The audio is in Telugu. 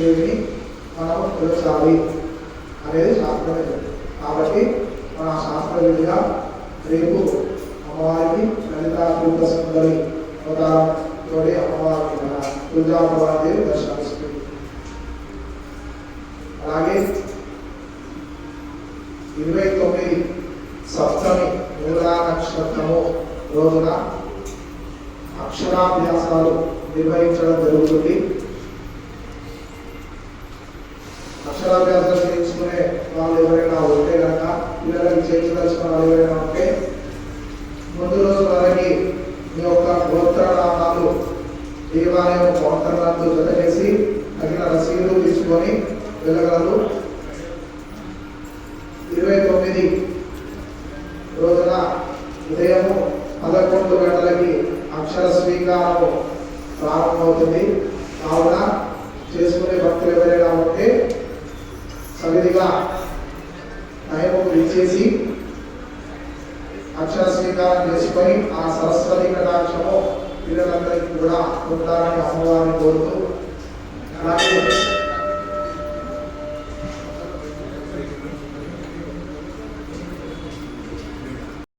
దేవిని మనం పిలచాలి అనేది శాస్త్రమే చెప్తుంది. కాబట్టి మన శాస్త్ర విధిగా రేపు అమ్మవారికి లలితాద్భుత సుందరి అవతారంతో అమ్మవారికి మన తులజాదేవి దర్శనమిస్తుంది. అలాగే 29 సప్తమి మూలా నక్షత్రము రోజున అక్షరాభ్యాసాలు నిర్వహించడం జరుగుతుంది. అక్షరాభ్యాసాలు చేయించుకునే వాళ్ళు ఎవరైనా ఉంటే కనుక, పిల్లలకి చేయించదలుచుకున్న వాళ్ళు ఎవరైనా ఉంటే ముందు రోజు వరకు మీ యొక్క గోత్రనామాలు దేవాలయం కౌంటర్లతో జత చేసి తగిన రసీదు తీసుకొని వెళ్ళగలరు. 29 రోజున ఉదయం 11 గంటలకి అక్షర స్వీకారం ప్రారంభమవుతుంది. కావున చేసుకునే భక్తులు ఎవరైనా ఉంటే సవిధిగా టైంకు ఇచ్చేసి అక్షర స్వీకారం చేసుకొని ఆ సరస్వతి కటాక్షము పిల్లలందరికీ కూడా ఉంటారని అమ్మవారిని కోరుతూ, అలాగే